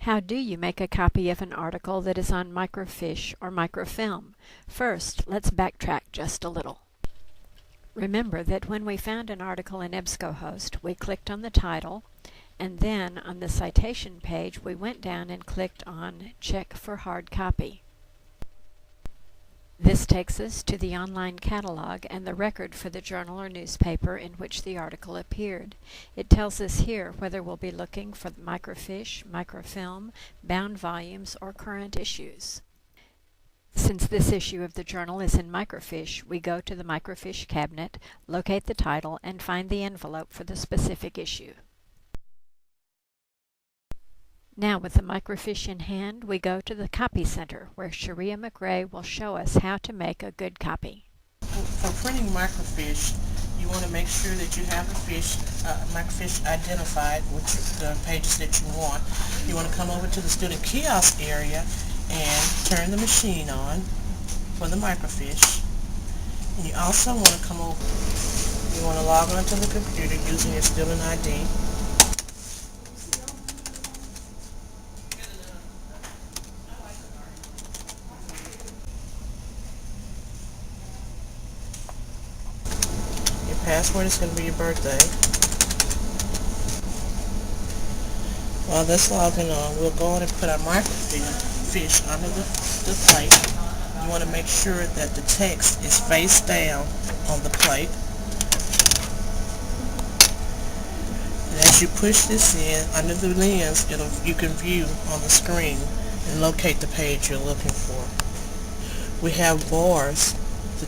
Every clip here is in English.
How do you make a copy of an article that is on microfiche or microfilm? First, let's backtrack just a little. Remember that when we found an article in EBSCOhost, we clicked on the title, and then on the citation page we went down and clicked on Check for Hard Copy. This takes us to the online catalog and the record for the journal or newspaper in which the article appeared. It tells us here whether we'll be looking for microfiche, microfilm, bound volumes, or current issues. Since this issue of the journal is in microfiche, we go to the microfiche cabinet, locate the title, and find the envelope for the specific issue. Now, with the microfiche in hand, we go to the Copy Center, where Sharia McRae will show us how to make a good copy. For printing microfiche, you want to make sure that you have the microfiche identified, the pages that you want. You want to come over to the student kiosk area and turn the machine on for the microfiche. And you also want to come over, you want to log on to the computer using your student ID. Password is going to be your birthday. While that's logging on, we'll go on and put our microfiche under the plate. You want to make sure that the text is face down on the plate. And as you push this in under the lens, you can view on the screen and locate the page you're looking for. We have bars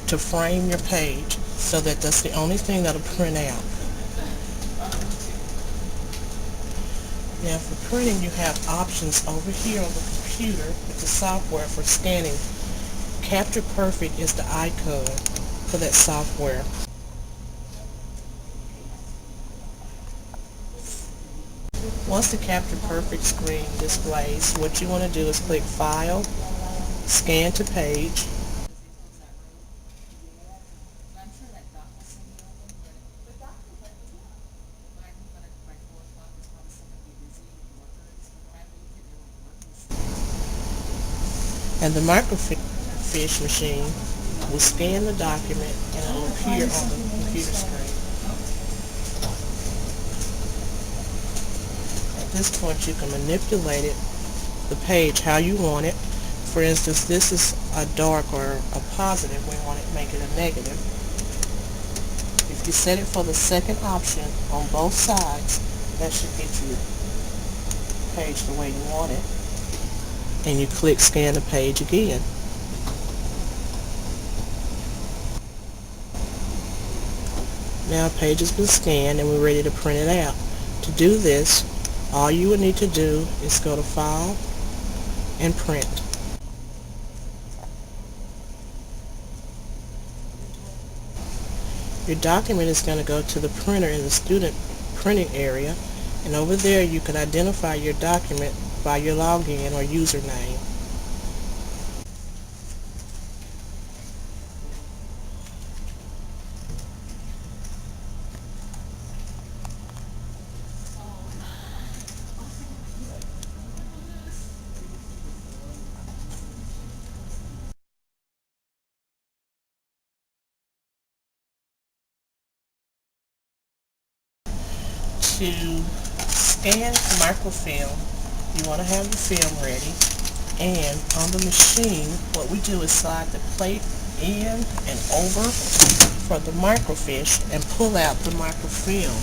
to frame your page, so that's the only thing that'll print out. Now for printing, you have options over here on the computer with the software for scanning. Capture Perfect is the icon for that software. Once the Capture Perfect screen displays, what you want to do is click File, Scan to Page, and the microfiche machine will scan the document and it will appear on the computer screen. At this point you can manipulate the page how you want it. For instance, this is a dark or a positive. We want to make it a negative. If you set it for the second option on both sides, that should get you the page the way you want it. And you click Scan the Page again. Now the page has been scanned and we're ready to print it out. To do this, all you would need to do is go to File and Print. Your document is going to go to the printer in the student printing area, and over there you can identify your document by your login or username. To scan microfilm, you want to have the film ready, and on the machine what we do is slide the plate in and over for the microfiche and pull out the microfilm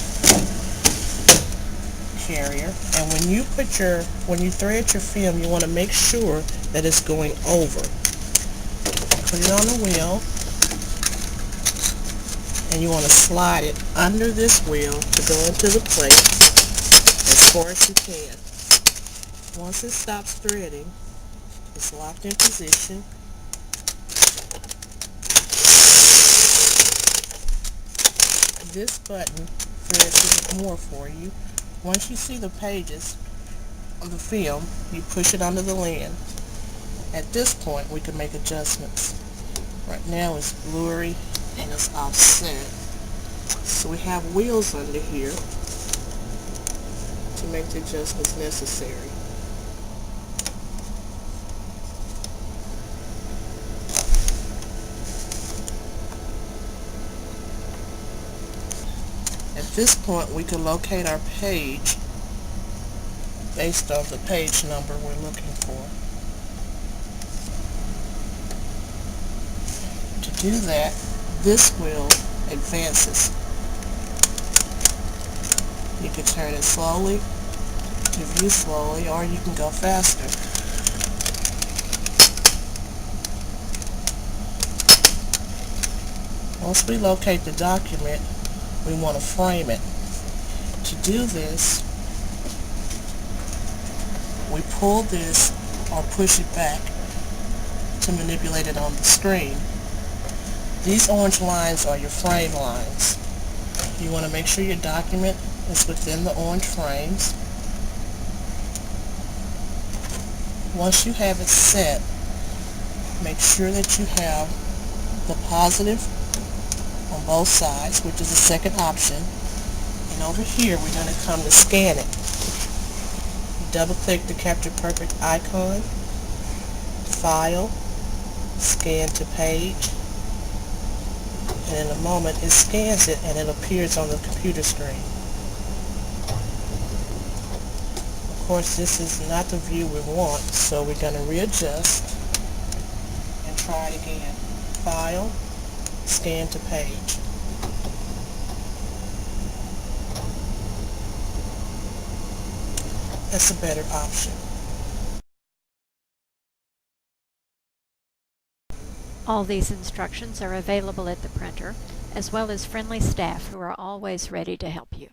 carrier. And when you thread your film, you want to make sure that it's going over. Put it on the wheel, and you want to slide it under this wheel to go into the plate as far as you can. Once it stops threading, it's locked in position. This button threads even more for you. Once you see the pages of the film, you push it under the lens. At this point, we can make adjustments. Right now it's blurry and it's offset. So we have wheels under here to make the adjustments necessary. this point, we can locate our page based on the page number we're looking for. To do that, this wheel advances. You can turn it slowly to view slowly, or you can go faster. Once we locate the document, we want to frame it. To do this, we pull this or push it back to manipulate it on the screen. These orange lines are your frame lines. You want to make sure your document is within the orange frames. Once you have it set, make sure that you have the positive on both sides, which is the second option. And over here, we're going to come to scan it. Double-click the Capture Perfect icon, File, Scan to Page, and in a moment it scans it and it appears on the computer screen. Of course, this is not the view we want, so we're going to readjust and try it again. File, Scan to Page. That's a better option. All these instructions are available at the printer, as well as friendly staff who are always ready to help you.